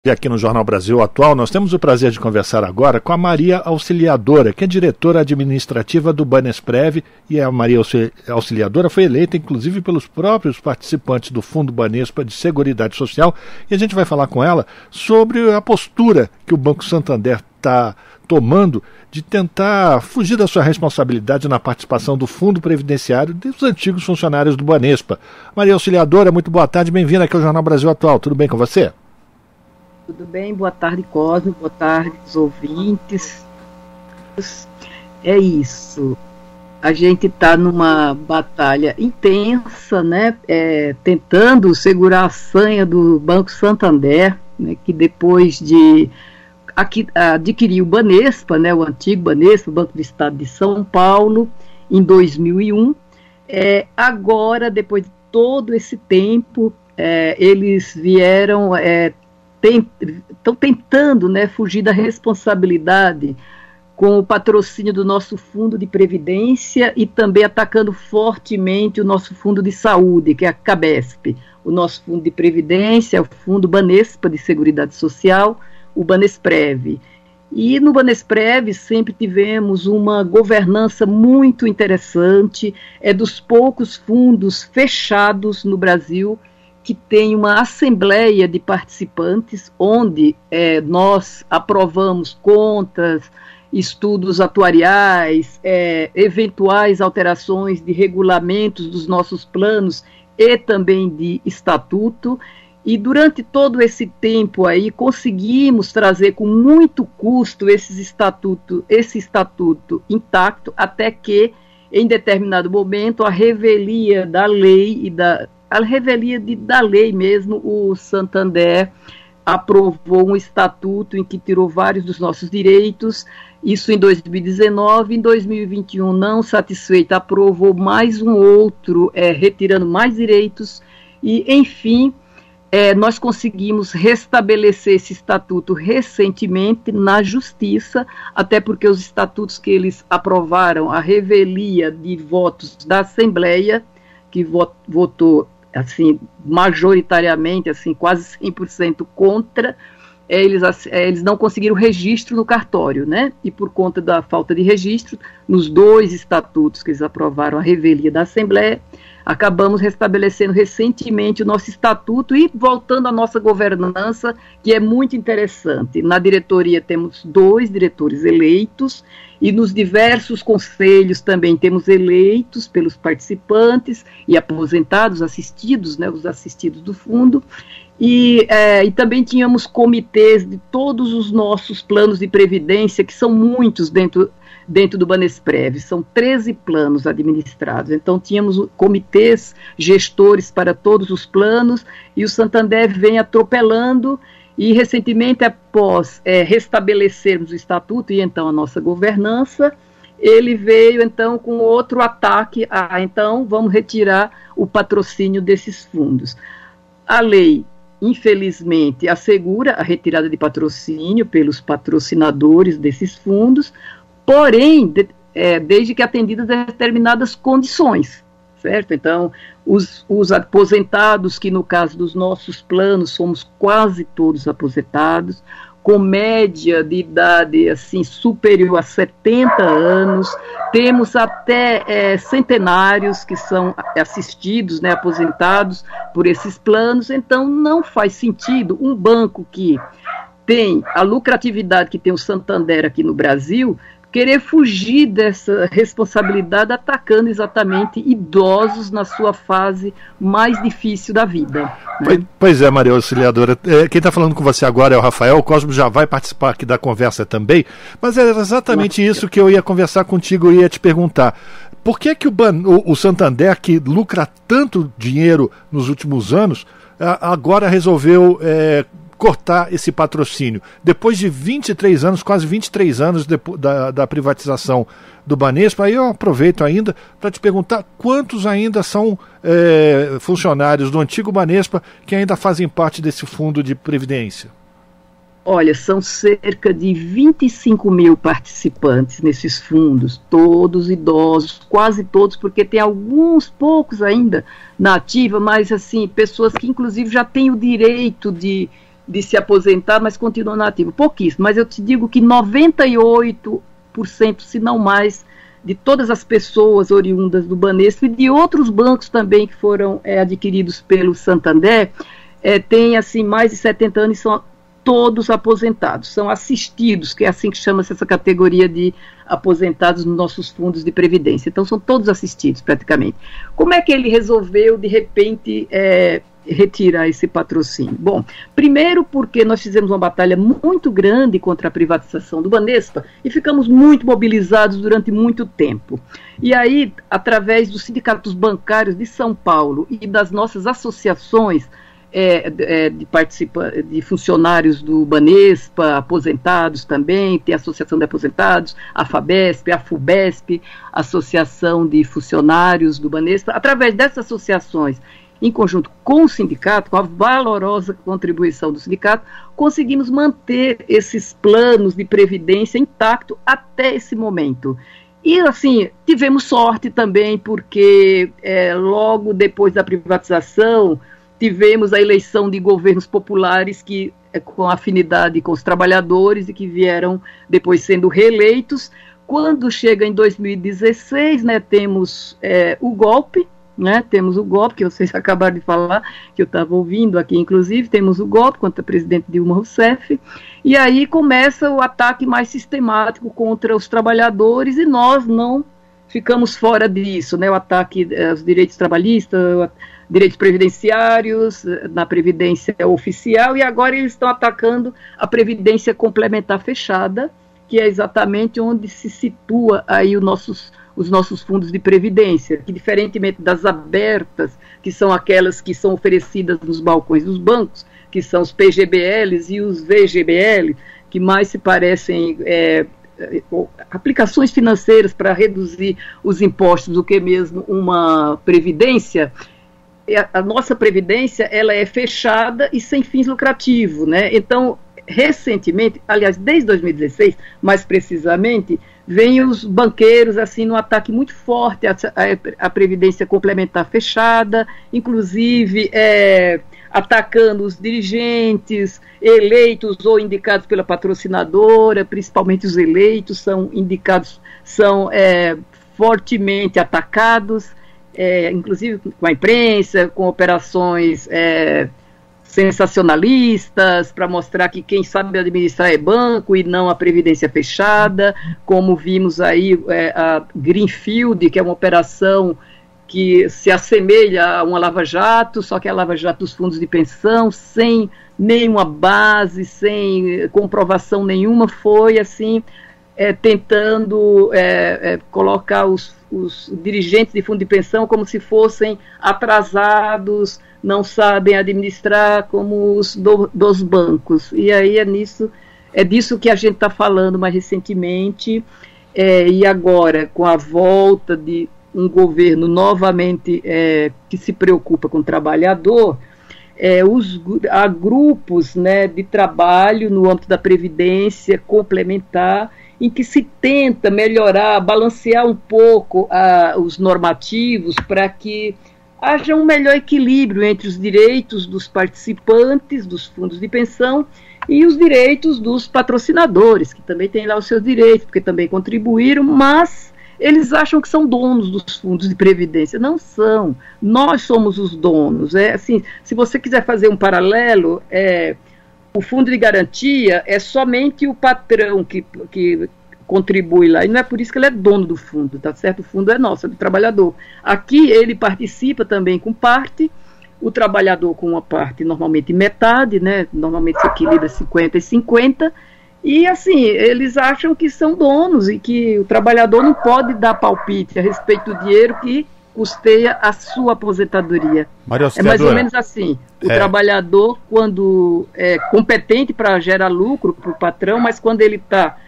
E aqui no Jornal Brasil Atual, nós temos o prazer de conversar agora com a Maria Auxiliadora, que é diretora administrativa do Banesprev, e a Maria Auxiliadora foi eleita, inclusive, pelos próprios participantes do Fundo Banespa de Seguridade Social, e a gente vai falar com ela sobre a postura que o Banco Santander está tomando de tentar fugir da sua responsabilidade na participação do Fundo Previdenciário dos antigos funcionários do Banespa. Maria Auxiliadora, muito boa tarde, bem-vinda aqui ao Jornal Brasil Atual, tudo bem com você? Tudo bem? Boa tarde, Cosme. Boa tarde, os ouvintes. É isso. A gente está numa batalha intensa, né? Tentando segurar a sanha do Banco Santander, né? Que depois de adquirir o Banespa, né? O antigo Banespa, o Banco do Estado de São Paulo, em 2001. Agora, depois de todo esse tempo, eles vieram... estão tentando, né, fugir da responsabilidade com o patrocínio do nosso fundo de previdência e também atacando fortemente o nosso fundo de saúde, que é a Cabesp, o nosso fundo de previdência, o fundo Banespa de Seguridade Social, o Banesprev. E no Banesprev sempre tivemos uma governança muito interessante, é dos poucos fundos fechados no Brasil que tem uma assembleia de participantes, onde nós aprovamos contas, estudos atuariais, eventuais alterações de regulamentos dos nossos planos e também de estatuto, e durante todo esse tempo aí conseguimos trazer com muito custo esse estatuto intacto, até que em determinado momento a revelia da lei da lei mesmo, o Santander aprovou um estatuto em que tirou vários dos nossos direitos, isso em 2019, em 2021 não satisfeito, aprovou mais um outro, retirando mais direitos, e enfim, nós conseguimos restabelecer esse estatuto recentemente na Justiça, até porque os estatutos que eles aprovaram, a revelia de votos da Assembleia, que votou assim, majoritariamente, assim, quase 100% contra, eles não conseguiram registro no cartório, né? E por conta da falta de registro, nos dois estatutos que eles aprovaram, a revelia da Assembleia, acabamos restabelecendo recentemente o nosso estatuto e voltando à nossa governança, que é muito interessante. Na diretoria temos 2 diretores eleitos, e nos diversos conselhos também temos eleitos pelos participantes e aposentados, assistidos, né, os assistidos do fundo, e também tínhamos comitês de todos os nossos planos de previdência, que são muitos dentro do Banesprev, são 13 planos administrados, então tínhamos comitês gestores para todos os planos, e o Santander vem atropelando. E recentemente, após restabelecermos o estatuto e então a nossa governança, ele veio então com outro ataque, então vamos retirar o patrocínio desses fundos. A lei, infelizmente, assegura a retirada de patrocínio pelos patrocinadores desses fundos, porém, desde que atendidas determinadas condições. Certo? Então, os aposentados, que no caso dos nossos planos, somos quase todos aposentados, com média de idade assim, superior a 70 anos, temos até centenários que são assistidos, né, aposentados por esses planos, então não faz sentido um banco que tem a lucratividade que tem o Santander aqui no Brasil, querer fugir dessa responsabilidade atacando exatamente idosos na sua fase mais difícil da vida. Né? Pois é, Maria Auxiliadora. Quem está falando com você agora é o Rafael. O Cosmo já vai participar aqui da conversa também, mas é exatamente isso que eu ia conversar contigo, eu ia te perguntar. Por que o Santander, que lucra tanto dinheiro nos últimos anos, agora resolveu cortar esse patrocínio? Depois de 23 anos, quase 23 anos da privatização do Banespa, aí eu aproveito ainda para te perguntar quantos ainda são funcionários do antigo Banespa que ainda fazem parte desse fundo de previdência? Olha, são cerca de 25 mil participantes nesses fundos, todos idosos, quase todos, porque tem alguns poucos ainda na ativa, mas assim, pessoas que inclusive já têm o direito de de se aposentar, mas continuam na ativa. Pouquíssimo, mas eu te digo que 98%, se não mais, de todas as pessoas oriundas do Banespa e de outros bancos também que foram adquiridos pelo Santander, têm assim, mais de 70 anos e são todos aposentados, são assistidos, que é assim que chama-se essa categoria de aposentados nos nossos fundos de previdência. Então são todos assistidos praticamente. Como é que ele resolveu de repente retirar esse patrocínio? Bom, primeiro porque nós fizemos uma batalha muito grande contra a privatização do Banespa e ficamos muito mobilizados durante muito tempo. E aí, através dos sindicatos bancários de São Paulo e das nossas associações de funcionários do Banespa, aposentados também, tem a Associação de Aposentados, a FABESP, a FUBESP, Associação de Funcionários do Banespa. Através dessas associações, em conjunto com o sindicato, com a valorosa contribuição do sindicato, conseguimos manter esses planos de previdência intactos até esse momento. E, assim, tivemos sorte também, porque logo depois da privatização, tivemos a eleição de governos populares que, com afinidade com os trabalhadores e que vieram depois sendo reeleitos. Quando chega em 2016, temos o golpe, temos o golpe, que vocês acabaram de falar, que eu estava ouvindo aqui, inclusive, temos o golpe contra a presidente Dilma Rousseff, e aí começa o ataque mais sistemático contra os trabalhadores e nós não ficamos fora disso, o ataque aos direitos trabalhistas, direitos previdenciários, na previdência oficial, e agora eles estão atacando a previdência complementar fechada, que é exatamente onde se situa aí os nossos fundos de previdência, que diferentemente das abertas, que são aquelas que são oferecidas nos balcões dos bancos, que são os PGBLs e os VGBL, que mais se parecem aplicações financeiras para reduzir os impostos do que mesmo uma previdência. A nossa previdência, ela é fechada e sem fins lucrativos, Então, recentemente, aliás, desde 2016, mais precisamente, vêm os banqueiros, assim, num ataque muito forte à previdência complementar fechada, inclusive atacando os dirigentes eleitos ou indicados pela patrocinadora, principalmente os eleitos são indicados, são fortemente atacados, inclusive com a imprensa, com operações sensacionalistas, para mostrar que quem sabe administrar é banco e não a previdência fechada, como vimos aí a Greenfield, que é uma operação que se assemelha a uma lava-jato, só que é a lava-jato dos fundos de pensão, sem nenhuma base, sem comprovação nenhuma, foi assim, tentando colocar os dirigentes de fundo de pensão como se fossem atrasados, não sabem administrar como os dos bancos. E aí é disso que a gente está falando mais recentemente, e agora, com a volta de um governo novamente que se preocupa com o trabalhador, há grupos de trabalho no âmbito da previdência complementar, em que se tenta melhorar, balancear um pouco os normativos para que haja um melhor equilíbrio entre os direitos dos participantes dos fundos de pensão e os direitos dos patrocinadores, que também têm lá os seus direitos, porque também contribuíram, mas eles acham que são donos dos fundos de previdência. Não são, nós somos os donos. Assim, se você quiser fazer um paralelo, o fundo de garantia é somente o patrão que contribui lá, e não é por isso que ele é dono do fundo, tá certo? O fundo é nosso, é do trabalhador. Aqui ele participa também com parte, o trabalhador com uma parte, normalmente metade, normalmente se equilibra 50 e 50, e assim, eles acham que são donos e que o trabalhador não pode dar palpite a respeito do dinheiro que custeia a sua aposentadoria. É mais ou menos assim, o trabalhador, quando é competente para gerar lucro para o patrão, mas quando ele está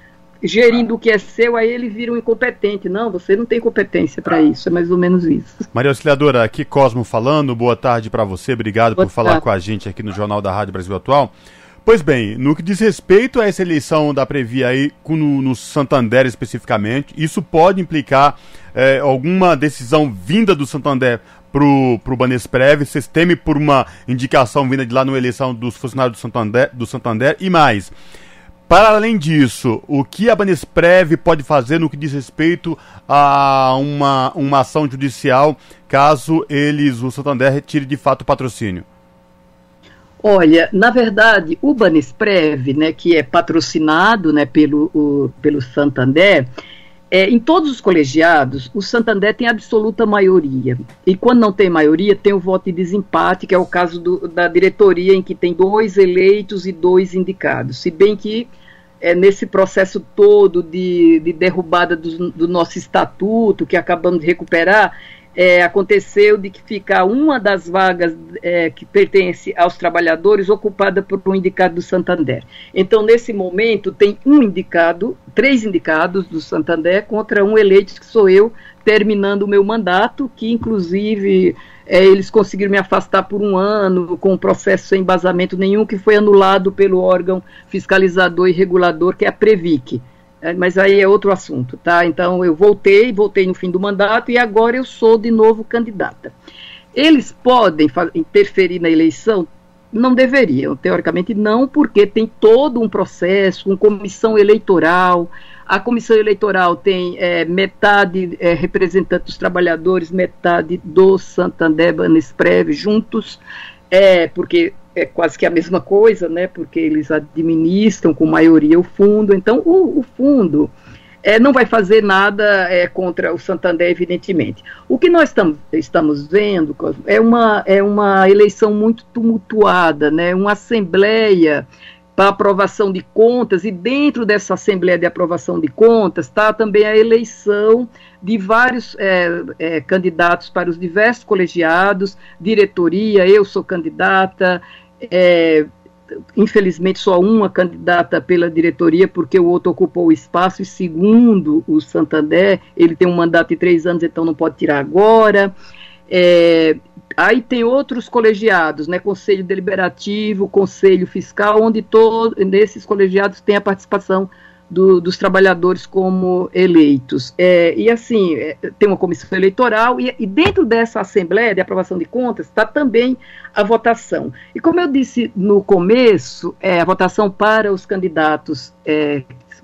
gerindo o que é seu, aí ele vira um incompetente. Não, você não tem competência para isso, é mais ou menos isso. Maria Auxiliadora, aqui Cosmo falando, boa tarde para você, obrigado por falar com a gente aqui no Jornal da Rádio Brasil Atual. Pois bem, no que diz respeito a essa eleição da Previ aí, no Santander especificamente, isso pode implicar alguma decisão vinda do Santander pro Banesprev? Vocês temem por uma indicação vinda de lá na eleição dos funcionários do Santander e mais? Para além disso, o que a Banesprev pode fazer no que diz respeito a uma ação judicial caso o Santander retire de fato o patrocínio? Olha, na verdade, o Banesprev, né, que é patrocinado, né, pelo Santander, em todos os colegiados, o Santander tem absoluta maioria. E quando não tem maioria, tem o voto de desempate, que é o caso da diretoria, em que tem 2 eleitos e 2 indicados. Se bem que nesse processo todo de derrubada do nosso estatuto, que acabamos de recuperar, aconteceu de que ficar uma das vagas que pertence aos trabalhadores ocupada por um indicado do Santander. Então, nesse momento, tem 3 indicados do Santander contra um eleito, que sou eu, terminando o meu mandato, que inclusive eles conseguiram me afastar por 1 ano, com um processo sem embasamento nenhum, que foi anulado pelo órgão fiscalizador e regulador, que é a Previc. Mas aí é outro assunto, tá? Então eu voltei no fim do mandato e agora eu sou de novo candidata. Eles podem interferir na eleição? Não deveriam, teoricamente não, porque tem todo um processo, uma comissão eleitoral. A comissão eleitoral tem metade representante dos trabalhadores, metade do Santander Banesprev juntos, porque é quase que a mesma coisa, né, porque eles administram com maioria o fundo. Então o fundo não vai fazer nada contra o Santander, evidentemente. O que nós estamos vendo é uma eleição muito tumultuada, né, uma assembleia para aprovação de contas, e dentro dessa Assembleia de Aprovação de Contas está também a eleição de vários candidatos para os diversos colegiados, diretoria. Eu sou candidata, infelizmente só uma candidata pela diretoria, porque o outro ocupou o espaço, e segundo o Santander, ele tem um mandato de 3 anos, então não pode tirar agora. Aí tem outros colegiados, né, Conselho Deliberativo, Conselho Fiscal, onde nesses colegiados tem a participação dos trabalhadores como eleitos. E assim, tem uma comissão eleitoral, e dentro dessa Assembleia de Aprovação de Contas está também a votação. E como eu disse no começo, a votação para os candidatos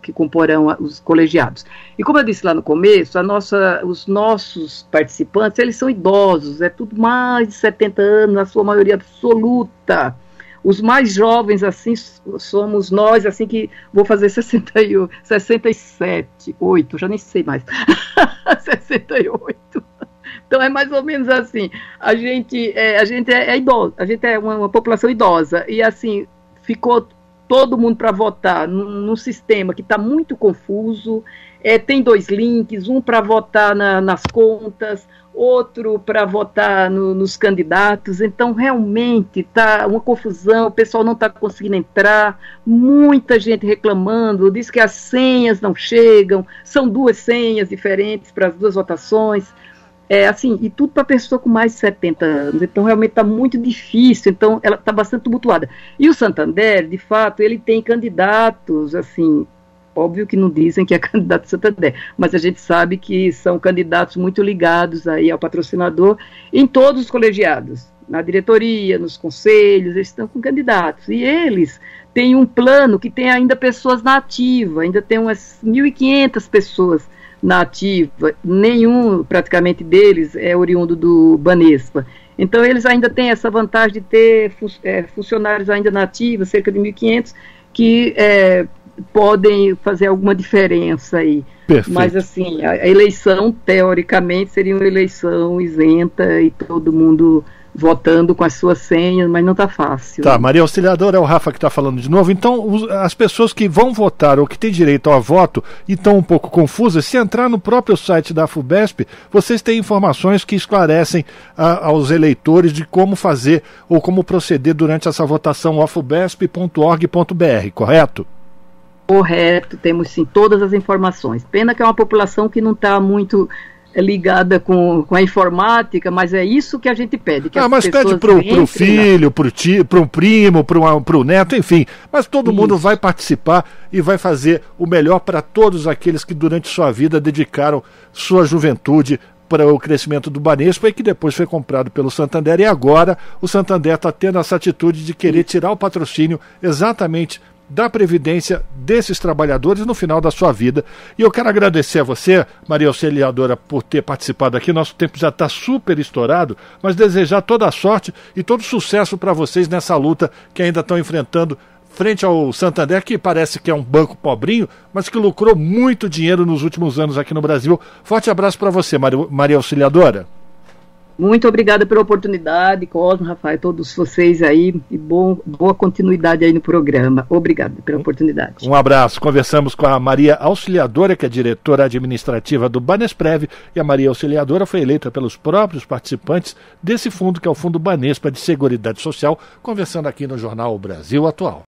que comporão os colegiados. E como eu disse lá no começo, os nossos participantes, eles são idosos, tudo mais de 70 anos, na sua maioria absoluta. Os mais jovens, assim, somos nós, assim, que vou fazer 67, 8, já nem sei mais, 68. Então é mais ou menos assim, a gente é idoso, a gente é uma população idosa, e assim, ficou todo mundo para votar num sistema que está muito confuso. Tem 2 links, um para votar nas contas, outro para votar nos candidatos. Então realmente está uma confusão, o pessoal não está conseguindo entrar, muita gente reclamando, diz que as senhas não chegam, são 2 senhas diferentes para as 2 votações. Assim, e tudo para pessoa com mais de 70 anos, então realmente está muito difícil, então ela está bastante tumultuada. E o Santander, de fato, ele tem candidatos, assim, óbvio que não dizem que é candidato do Santander, mas a gente sabe que são candidatos muito ligados aí ao patrocinador em todos os colegiados, na diretoria, nos conselhos, eles estão com candidatos, e eles têm um plano que tem ainda pessoas na ativa, ainda tem umas 1.500 pessoas na ativa, nenhum praticamente deles é oriundo do Banespa. Então eles ainda têm essa vantagem de ter funcionários ainda na ativa, cerca de 1.500, que podem fazer alguma diferença aí. Perfeito. Mas assim, a eleição, teoricamente, seria uma eleição isenta e todo mundo votando com as suas senhas, mas não está fácil. Tá, Maria Auxiliadora, é o Rafa que está falando de novo. Então, as pessoas que vão votar ou que têm direito ao voto e estão um pouco confusas, se entrar no próprio site da Afubesp, vocês têm informações que esclarecem aos eleitores de como fazer ou como proceder durante essa votação, afubesp.org.br, correto? Correto, temos sim todas as informações. Pena que é uma população que não está muito ligada com a informática, mas é isso que a gente pede. Que mas pede pro filho, pro primo, pro neto, enfim. Mas todo mundo vai participar e vai fazer o melhor para todos aqueles que durante sua vida dedicaram sua juventude para o crescimento do Banespa e que depois foi comprado pelo Santander, e agora o Santander está tendo essa atitude de querer tirar o patrocínio exatamente da Previdência desses trabalhadores no final da sua vida. E eu quero agradecer a você, Maria Auxiliadora, por ter participado aqui. Nosso tempo já está super estourado, mas desejar toda a sorte e todo sucesso para vocês nessa luta que ainda estão enfrentando frente ao Santander, que parece que é um banco pobrinho, mas que lucrou muito dinheiro nos últimos anos aqui no Brasil. Forte abraço para você, Maria Auxiliadora. Muito obrigada pela oportunidade, Cosmo, Rafael, todos vocês aí, e boa continuidade aí no programa. Obrigada pela oportunidade. Um abraço. Conversamos com a Maria Auxiliadora, que é diretora administrativa do Banesprev, e a Maria Auxiliadora foi eleita pelos próprios participantes desse fundo, que é o Fundo Banespa de Seguridade Social, conversando aqui no Jornal Brasil Atual.